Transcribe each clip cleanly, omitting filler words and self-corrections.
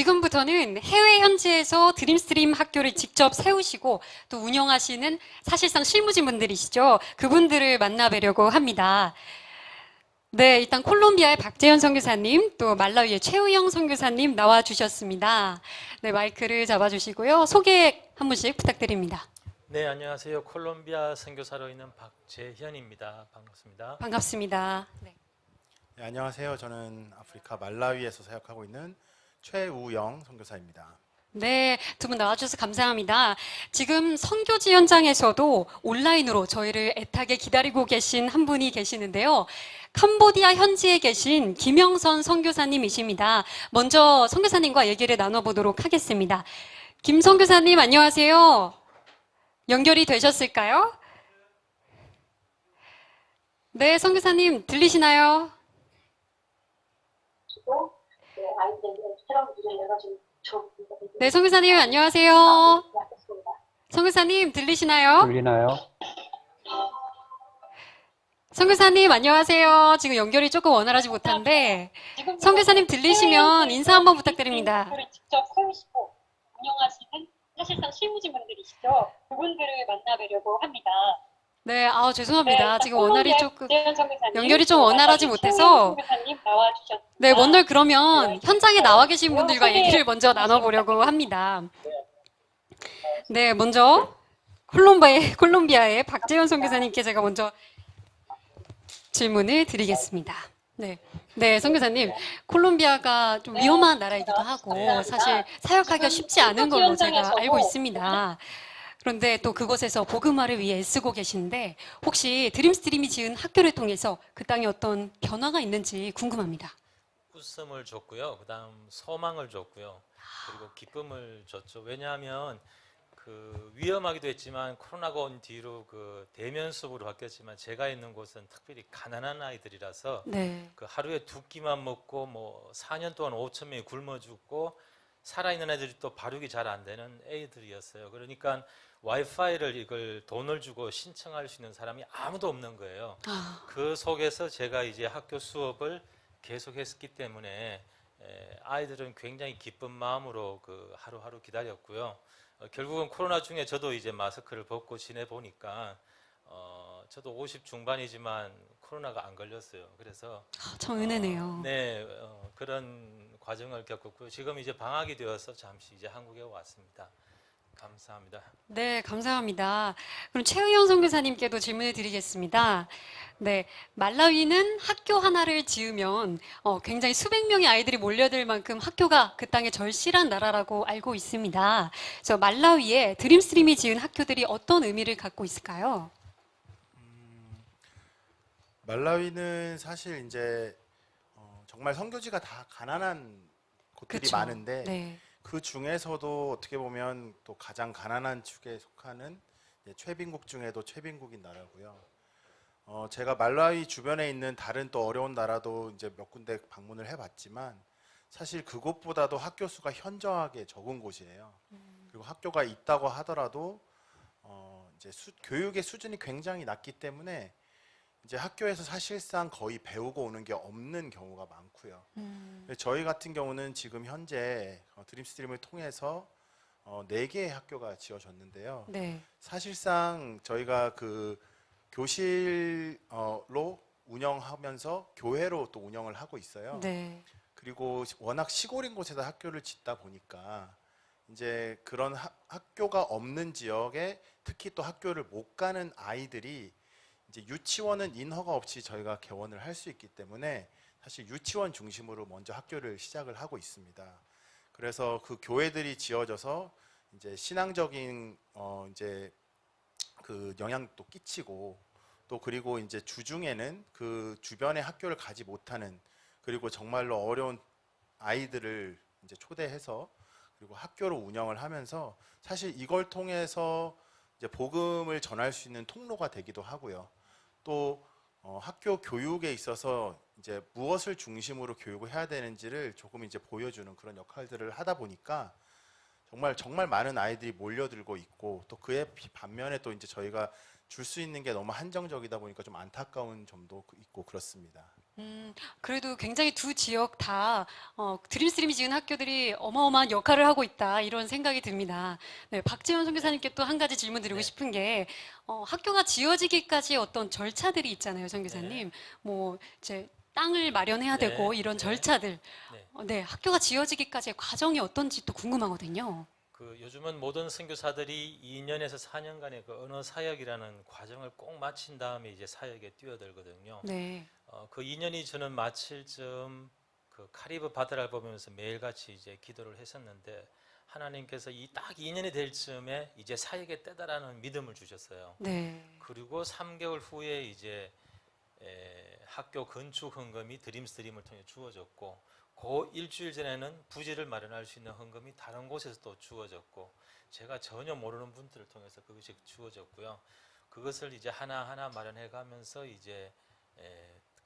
지금부터는 해외 현지에서 드림스트림 학교를 직접 세우시고 또 운영하시는 사실상 실무진 분들이시죠. 그분들을 만나뵈려고 합니다. 네, 일단 콜롬비아의 박재현 선교사님, 또 말라위의 최우영 선교사님 나와주셨습니다. 네, 마이크를 잡아주시고요. 소개 한 분씩 부탁드립니다. 네, 안녕하세요. 콜롬비아 선교사로 있는 박재현입니다. 반갑습니다. 반갑습니다. 네. 네, 안녕하세요. 저는 아프리카 말라위에서 사역하고 있는 최우영 선교사입니다. 네, 두 분 나와주셔서 감사합니다. 지금 선교지 현장에서도 온라인으로 저희를 애타게 기다리고 계신 한 분이 계시는데요. 캄보디아 현지에 계신 김영선 선교사님이십니다. 먼저 선교사님과 얘기를 나눠보도록 하겠습니다. 김 선교사님 안녕하세요. 연결이 되셨을까요? 네, 선교사님 들리시나요? 네, 선교사님 안녕하세요. 선교사님 들리시나요? 들리나요? 선교사님 안녕하세요. 지금 연결이 조금 원활하지 못한데 선교사님 들리시면 인사 한번 부탁드립니다. 직접 세우시고 운영하시는 사실상 실무진 분들이시죠. 그분들을 만나뵈려고 합니다. 네, 죄송합니다. 지금 원활이 조금 연결이 좀 원활하지 못해서 네, 먼저 그러면 현장에 나와 계신 분들과 얘기를 먼저 나눠보려고 합니다. 네, 먼저 콜롬비아의 박재현 선교사님께 제가 먼저 질문을 드리겠습니다. 네. 네, 선교사님, 콜롬비아가 좀 위험한 나라이기도 하고 사실 사역하기가 쉽지 않은 걸로 제가 알고 있습니다. 그런데 또 그곳에서 복음화를 위해 애쓰고 계시는데 혹시 드림스트림이 지은 학교를 통해서 그 땅에 어떤 변화가 있는지 궁금합니다. 웃음을 줬고요. 그다음 소망을 줬고요. 그리고 기쁨을 줬죠. 왜냐하면 그 위험하기도 했지만 코로나가 온 뒤로 그 대면 수업으로 바뀌었지만 제가 있는 곳은 특별히 가난한 아이들이라서 네. 그 하루에 두 끼만 먹고 뭐 4년 동안 5천 명이 굶어 죽고 살아있는 애들이 또 발육이 잘 안 되는 애들이었어요. 그러니까 와이파이를 이걸 돈을 주고 신청할 수 있는 사람이 아무도 없는 거예요. 그 속에서 제가 이제 학교 수업을 계속했기 때문에 아이들은 굉장히 기쁜 마음으로 그 하루하루 기다렸고요. 결국은 코로나 중에 저도 이제 마스크를 벗고 지내 보니까 저도 50 중반이지만 코로나가 안 걸렸어요. 그래서 참 은혜네요. 네, 그런 과정을 겪었고요. 지금 이제 방학이 되어서 잠시 이제 한국에 왔습니다. 감사합니다. 네, 감사합니다. 그럼 최의영 선교사님께도 질문을 드리겠습니다. 네, 말라위는 학교 하나를 지으면 굉장히 수백 명의 아이들이 몰려들 만큼 학교가 그 땅에 절실한 나라라고 알고 있습니다. 그래서 말라위에 드림스트림이 지은 학교들이 어떤 의미를 갖고 있을까요? 말라위는 사실 이제 정말 선교지가 다 가난한 곳들이 그쵸. 많은데 네. 그 중에서도 어떻게 보면 또 가장 가난한 축에 속하는 최빈국 중에도 최빈국인 나라고요. 제가 말라위 주변에 있는 다른 또 어려운 나라도 이제 몇 군데 방문을 해봤지만 사실 그곳보다도 학교 수가 현저하게 적은 곳이에요. 그리고 학교가 있다고 하더라도 이제 교육의 수준이 굉장히 낮기 때문에 이제 학교에서 사실상 거의 배우고 오는 게 없는 경우가 많고요. 저희 같은 경우는 지금 현재 드림스트림을 통해서 4개의 학교가 지어졌는데요. 네. 사실상 저희가 그 교실로 운영하면서 교회로 또 운영을 하고 있어요. 네. 그리고 워낙 시골인 곳에다 학교를 짓다 보니까 이제 그런 학교가 없는 지역에 특히 또 학교를 못 가는 아이들이 이제 유치원은 인허가 없이 저희가 개원을 할 수 있기 때문에 사실 유치원 중심으로 먼저 학교를 시작을 하고 있습니다. 그래서 그 교회들이 지어져서 이제 신앙적인 이제 그 영향도 끼치고 또 그리고 이제 주중에는 그 주변에 학교를 가지 못하는 그리고 정말로 어려운 아이들을 이제 초대해서 그리고 학교를 운영을 하면서 사실 이걸 통해서 이제 복음을 전할 수 있는 통로가 되기도 하고요. 또 학교 교육에 있어서 이제 무엇을 중심으로 교육을 해야 되는지를 조금 이제 보여주는 그런 역할들을 하다 보니까 정말 많은 아이들이 몰려들고 있고 또 그에 반면에 또 이제 저희가 줄 수 있는 게 너무 한정적이다 보니까 좀 안타까운 점도 있고 그렇습니다. 그래도 굉장히 두 지역 다 드림스트림이 지은 학교들이 어마어마한 역할을 하고 있다 이런 생각이 듭니다. 네, 박지원 선교사님께 또 한 가지 질문 드리고 네. 싶은 게 학교가 지어지기까지 어떤 절차들이 있잖아요, 네. 선교사님. 뭐 이제 땅을 마련해야 네. 되고 이런 네. 절차들. 네. 네, 학교가 지어지기까지의 과정이 어떤지 또 궁금하거든요. 요즘은 모든 선교사들이 2년에서 4년간의 그 언어 사역이라는 과정을 꼭 마친 다음에 이제 사역에 뛰어들거든요. 네. 그 2년이 저는 마칠 즈음 그 카리브 바다를 보면서 매일같이 이제 기도를 했었는데 하나님께서 이 딱 2년이 될 즈음에 이제 사역의 때다라는 믿음을 주셨어요. 네. 그리고 3개월 후에 이제 학교 건축 헌금이 드림을 통해 주어졌고 그 일주일 전에는 부지를 마련할 수 있는 헌금이 다른 곳에서 또 주어졌고 제가 전혀 모르는 분들을 통해서 그것이 주어졌고요. 그것을 이제 하나하나 마련해 가면서 이제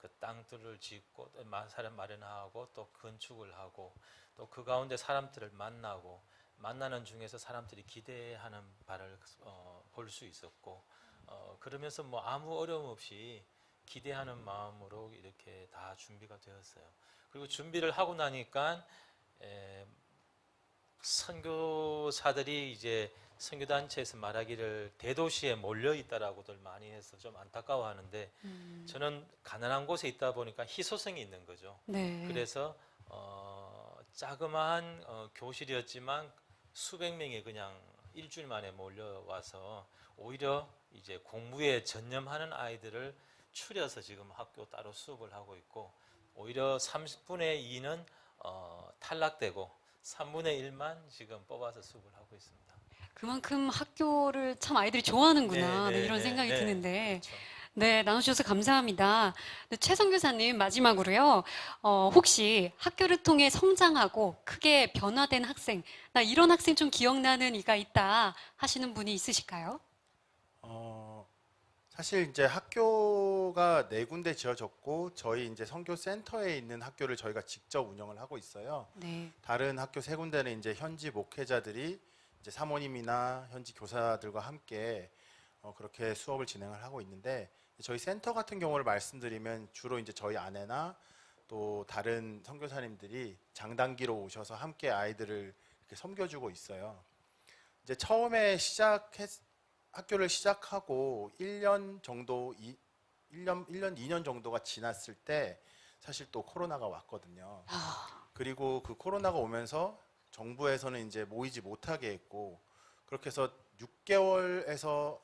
그 땅들을 짓고 또 사람 마련하고 또 건축을 하고 또 그 가운데 사람들을 만나고 만나는 중에서 사람들이 기대하는 바를 볼 수 있었고 그러면서 뭐 아무 어려움 없이 기대하는 마음으로 이렇게 다 준비가 되었어요. 그리고 준비를 하고 나니까 선교사들이 이제 선교단체에서 말하기를 대도시에 몰려 있다라고들 많이 해서 좀 안타까워하는데 저는 가난한 곳에 있다 보니까 희소성이 있는 거죠. 네. 그래서 자그마한 교실이었지만 수백 명이 그냥 일주일 만에 몰려와서 오히려 이제 공부에 전념하는 아이들을 추려서 지금 학교 따로 수업을 하고 있고 오히려 30분의 2는 탈락되고 3분의 1만 지금 뽑아서 수업을 하고 있습니다. 그만큼 학교를 참 아이들이 좋아하는구나. 네, 이런 생각이 드는데. 그렇죠. 네, 나눠주셔서 감사합니다. 네, 최선교사님 마지막으로요. 혹시 학교를 통해 성장하고 크게 변화된 학생, 나 이런 학생 좀 기억나는 이가 있다 하시는 분이 있으실까요? 사실 이제 학교가 네 군데 지어졌고 저희 이제 선교 센터에 있는 학교를 저희가 직접 운영을 하고 있어요. 네, 다른 학교 세 군데는 이제 현지 목회자들이 이제 사모님이나 현지 교사들과 함께 그렇게 수업을 진행을 하고 있는데 저희 센터 같은 경우를 말씀드리면 주로 이제 저희 아내나 또 다른 선교사님들이 장단기로 오셔서 함께 아이들을 이렇게 섬겨주고 있어요. 이제 처음에 학교를 시작하고 1년 정도, 1년, 2년 정도가 지났을 때 사실 또 코로나가 왔거든요. 그리고 그 코로나가 오면서 정부에서는 이제 모이지 못하게 했고 그렇게 해서 6개월에서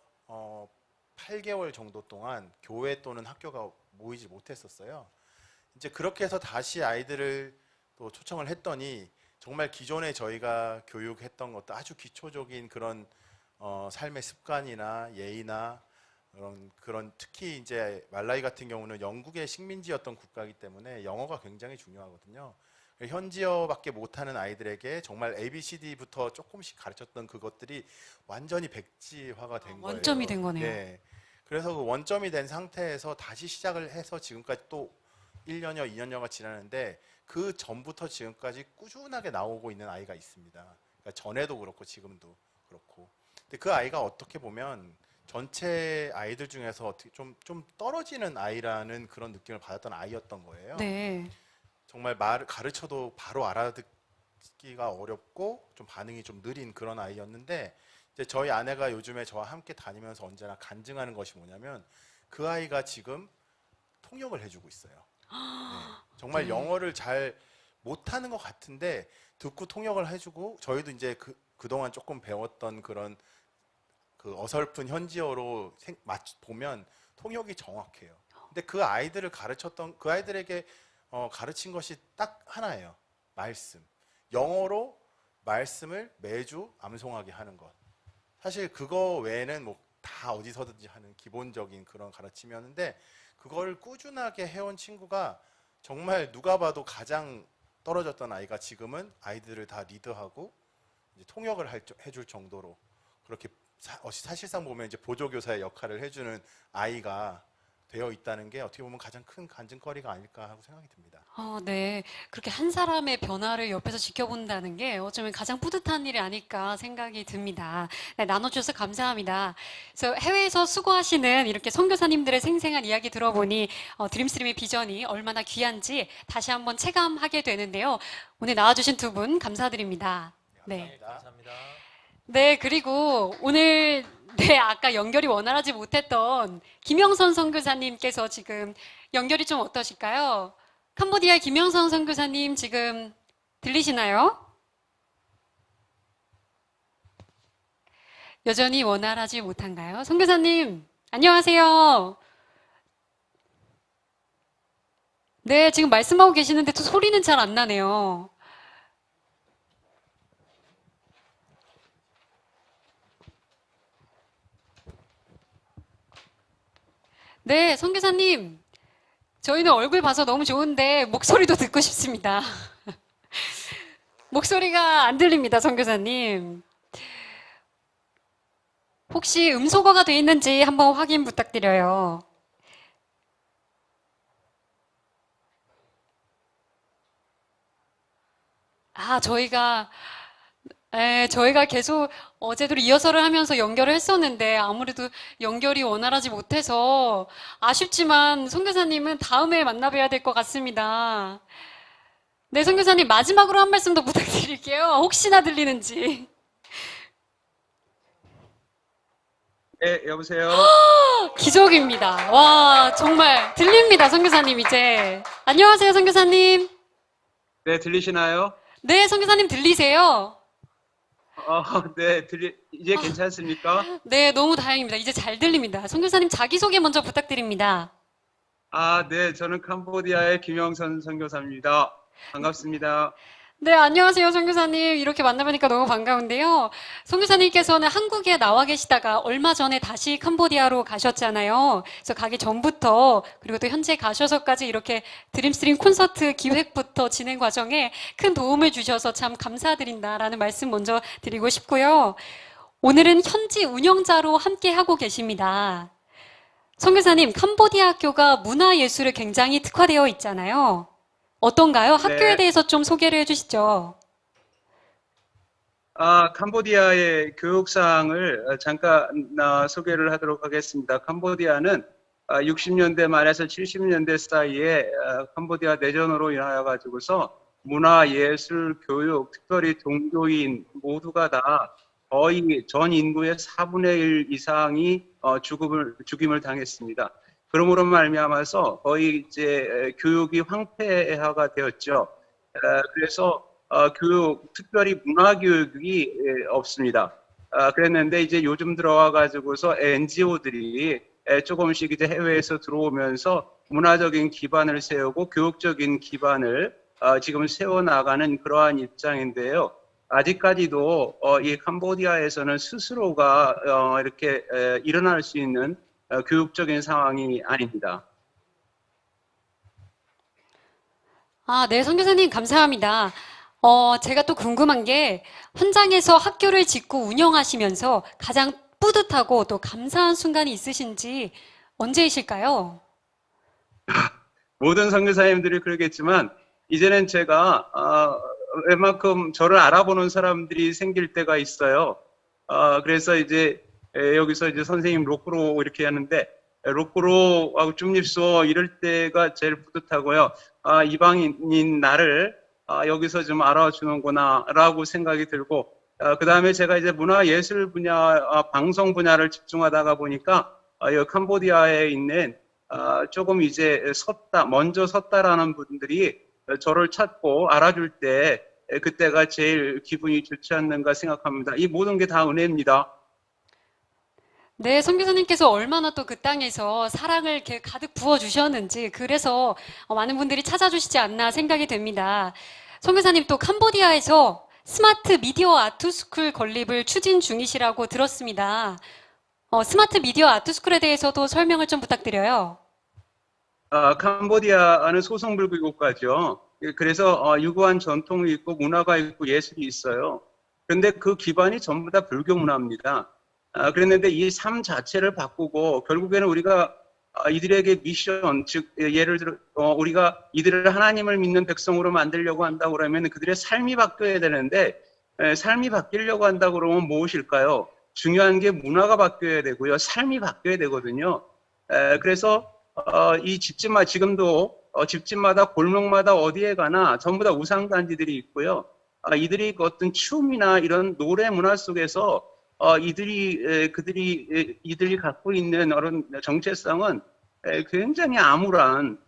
8개월 정도 동안 교회 또는 학교가 모이지 못했었어요. 이제 그렇게 해서 다시 아이들을 또 초청을 했더니 정말 기존에 저희가 교육했던 것도 아주 기초적인 그런 삶의 습관이나 예의나 그런 특히 이제 말라위 같은 경우는 영국의 식민지였던 국가이기 때문에 영어가 굉장히 중요하거든요. 현지어밖에 못하는 아이들에게 정말 ABCD부터 조금씩 가르쳤던 그것들이 완전히 백지화가 된 거예요. 원점이 된 거네요. 네. 그래서 그 원점이 된 상태에서 다시 시작을 해서 지금까지 또 1년여, 2년여가 지나는데 그 전부터 지금까지 꾸준하게 나오고 있는 아이가 있습니다. 그러니까 전에도 그렇고 지금도 그렇고. 근데 그 아이가 어떻게 보면 전체 아이들 중에서 어떻게 좀 떨어지는 아이라는 그런 느낌을 받았던 아이였던 거예요. 네, 정말 말을 가르쳐도 바로 알아듣기가 어렵고 좀 반응이 좀 느린 그런 아이였는데 이제 저희 아내가 요즘에 저와 함께 다니면서 언제나 간증하는 것이 뭐냐면 그 아이가 지금 통역을 해주고 있어요. 네. 정말 네. 영어를 잘 못하는 것 같은데 듣고 통역을 해주고 저희도 이제 그동안 조금 배웠던 그런 그 어설픈 현지어로 보면 통역이 정확해요. 근데 그 아이들을 가르쳤던 그 아이들에게 가르친 것이 딱 하나예요. 말씀. 영어로 말씀을 매주 암송하게 하는 것. 사실 그거 외에는 뭐 다 어디서든지 하는 기본적인 그런 가르침이었는데 그걸 꾸준하게 해온 친구가 정말 누가 봐도 가장 떨어졌던 아이가 지금은 아이들을 다 리드하고 이제 통역을 해줄 정도로 그렇게 사실상 보면 이제 보조교사의 역할을 해주는 아이가 되어 있다는 게 어떻게 보면 가장 큰 간증거리가 아닐까 하고 생각이 듭니다. 네. 그렇게 한 사람의 변화를 옆에서 지켜본다는 게 어쩌면 가장 뿌듯한 일이 아닐까 생각이 듭니다. 네, 나눠주셔서 감사합니다. 그래서 해외에서 수고하시는 이렇게 선교사님들의 생생한 이야기 들어보니 드림스트림의 비전이 얼마나 귀한지 다시 한번 체감하게 되는데요. 오늘 나와주신 두 분 감사드립니다. 네. 감사합니다. 네, 그리고 오늘 아까 연결이 원활하지 못했던 김영선 선교사님께서 지금 연결이 좀 어떠실까요? 캄보디아의 김영선 선교사님 지금 들리시나요? 여전히 원활하지 못한가요? 선교사님, 안녕하세요. 네, 지금 말씀하고 계시는데 또 소리는 잘 안 나네요. 네, 선교사님. 저희는 얼굴 봐서 너무 좋은데 목소리도 듣고 싶습니다. 목소리가 안 들립니다, 선교사님. 혹시 음소거가 돼 있는지 한번 확인 부탁드려요. 저희가 계속 어제도 리허설을 하면서 연결을 했었는데 아무래도 연결이 원활하지 못해서 아쉽지만 선교사님은 다음에 만나 뵈야 될 것 같습니다. 네, 선교사님 마지막으로 한 말씀 더 부탁드릴게요. 혹시나 들리는지. 네, 여보세요? 기적입니다. 와, 정말 들립니다, 선교사님 이제. 안녕하세요, 선교사님. 네, 들리시나요? 네, 선교사님 들리세요? 네, 이제 괜찮습니까? 네, 너무 다행입니다. 이제 잘 들립니다. 선교사님 자기소개 먼저 부탁드립니다. 네, 저는 캄보디아의 김영선 선교사입니다. 반갑습니다. 네, 안녕하세요, 선교사님. 이렇게 만나뵈니까 너무 반가운데요. 선교사님께서는 한국에 나와 계시다가 얼마 전에 다시 캄보디아로 가셨잖아요. 그래서 가기 전부터 그리고 또 현재 가셔서까지 이렇게 드림스트림 콘서트 기획부터 진행 과정에 큰 도움을 주셔서 참 감사드린다라는 말씀 먼저 드리고 싶고요. 오늘은 현지 운영자로 함께 하고 계십니다. 선교사님, 캄보디아 학교가 문화예술에 굉장히 특화되어 있잖아요. 어떤가요? 학교에 네. 대해서 좀 소개를 해주시죠. 캄보디아의 교육상을 잠깐 소개를 하도록 하겠습니다. 캄보디아는 60년대 말에서 70년대 사이에 캄보디아 내전으로 인하여 가지고서 문화, 예술, 교육, 특별히 종교인 모두가 다 거의 전 인구의 4분의 1 이상이 죽임을 당했습니다. 그러므로 말미암아서 거의 이제 교육이 황폐화가 되었죠. 그래서 특별히 문화 교육이 없습니다. 그랬는데 이제 요즘 들어와 가지고서 NGO들이 조금씩 이제 해외에서 들어오면서 문화적인 기반을 세우고 교육적인 기반을 지금 세워나가는 그러한 입장인데요. 아직까지도 이 캄보디아에서는 스스로가 이렇게 일어날 수 있는 교육적인 상황이 아닙니다. 네, 선교사님 감사합니다. 제가 또 궁금한 게 현장에서 학교를 짓고 운영하시면서 가장 뿌듯하고 또 감사한 순간이 있으신지 언제이실까요? 모든 선교사님들이 그러겠지만 이제는 제가 웬만큼 저를 알아보는 사람들이 생길 때가 있어요. 그래서 이제 여기서 이제 선생님 로꾸로 이렇게 하는데 로꾸로 줍립소 이럴 때가 제일 뿌듯하고요. 이방인인 나를 여기서 좀 알아주는구나라고 생각이 들고 그 다음에 제가 이제 문화예술 분야, 방송 분야를 집중하다가 보니까 여기 캄보디아에 있는 조금 이제 먼저 섰다라는 분들이 저를 찾고 알아줄 때 그때가 제일 기분이 좋지 않는가 생각합니다. 이 모든 게 다 은혜입니다. 네, 선교사님께서 얼마나 또 그 땅에서 사랑을 이렇게 가득 부어주셨는지 그래서 많은 분들이 찾아주시지 않나 생각이 됩니다. 선교사님 또 캄보디아에서 스마트 미디어 아트스쿨 건립을 추진 중이시라고 들었습니다. 스마트 미디어 아트스쿨에 대해서도 설명을 좀 부탁드려요. 캄보디아는 소성불교 국가죠. 그래서 유구한 전통이 있고 문화가 있고 예술이 있어요. 그런데 그 기반이 전부 다 불교 문화입니다. 그랬는데 이 삶 자체를 바꾸고 결국에는 우리가 이들에게 미션, 즉 예를 들어 우리가 이들을 하나님을 믿는 백성으로 만들려고 한다 그러면 그들의 삶이 바뀌어야 되는데 삶이 바뀌려고 한다 그러면 무엇일까요? 중요한 게 문화가 바뀌어야 되고요, 삶이 바뀌어야 되거든요. 그래서 이 집집마다 지금도 집집마다 골목마다 어디에 가나 전부 다 우상단지들이 있고요. 이들이 그 어떤 춤이나 이런 노래 문화 속에서 이들이 갖고 있는 그런 정체성은 굉장히 암울한,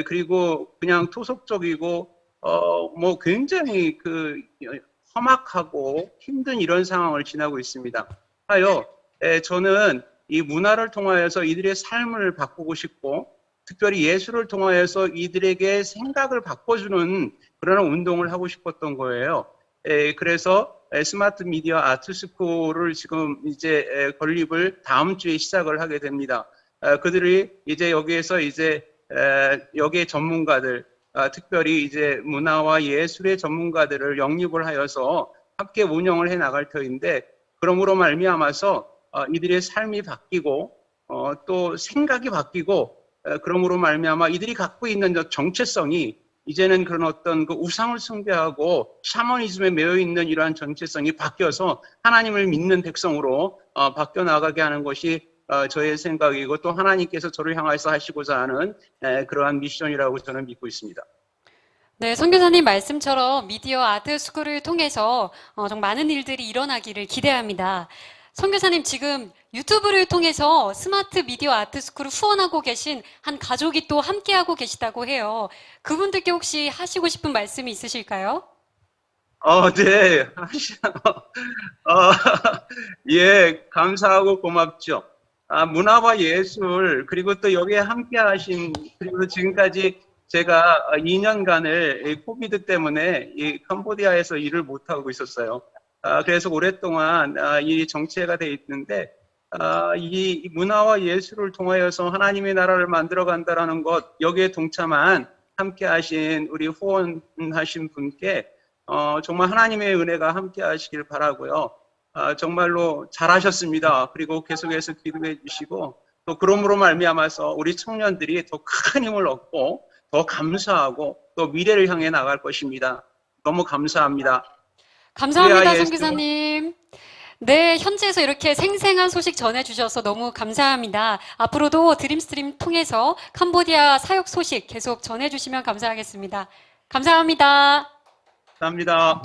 그리고 그냥 토속적이고 뭐 굉장히 그 험악하고 힘든 이런 상황을 지나고 있습니다. 하여 저는 이 문화를 통하여서 이들의 삶을 바꾸고 싶고, 특별히 예술을 통하여서 이들에게 생각을 바꿔주는 그런 운동을 하고 싶었던 거예요. 그래서 스마트 미디어 아트 스쿨을 지금 이제 건립을 다음 주에 시작을 하게 됩니다. 그들이 이제 여기에서 이제 여기에 전문가들, 특별히 이제 문화와 예술의 전문가들을 영입을 하여서 함께 운영을 해 나갈 터인데, 그러므로 말미암아서 이들의 삶이 바뀌고 또 생각이 바뀌고, 그러므로 말미암아 이들이 갖고 있는 정체성이 이제는 그런 어떤 그 우상을 숭배하고 샤머니즘에 매여 있는 이러한 정체성이 바뀌어서 하나님을 믿는 백성으로 바뀌어 나가게 하는 것이 저의 생각이고, 또 하나님께서 저를 향해서 하시고자 하는 그러한 미션이라고 저는 믿고 있습니다. 네, 선교사님 말씀처럼 미디어 아트 스쿨을 통해서 좀 많은 일들이 일어나기를 기대합니다. 선교사님 지금 유튜브를 통해서 스마트 미디어 아트 스쿨을 후원하고 계신 한 가족이 또 함께하고 계시다고 해요. 그분들께 혹시 하시고 싶은 말씀이 있으실까요? 네. 예, 감사하고 고맙죠. 문화와 예술, 그리고 또 여기에 함께 하신, 그리고 지금까지 제가 2년간을 코비드 때문에 이 캄보디아에서 일을 못하고 있었어요. 그래서 오랫동안 이 정체가 돼 있는데, 이 문화와 예술을 통하여서 하나님의 나라를 만들어 간다라는 것, 여기에 동참한 함께 하신 우리 후원하신 분께 정말 하나님의 은혜가 함께 하시길 바라고요. 정말로 잘하셨습니다. 그리고 계속해서 기도해 주시고, 또 그러므로 말미암아서 우리 청년들이 더 큰 힘을 얻고 더 감사하고 또 미래를 향해 나갈 것입니다. 너무 감사합니다. 감사합니다, 예수. 선교사님. 네, 현지에서 이렇게 생생한 소식 전해주셔서 너무 감사합니다. 앞으로도 드림스트림 통해서 캄보디아 사역 소식 계속 전해주시면 감사하겠습니다. 감사합니다. 감사합니다.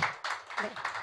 네.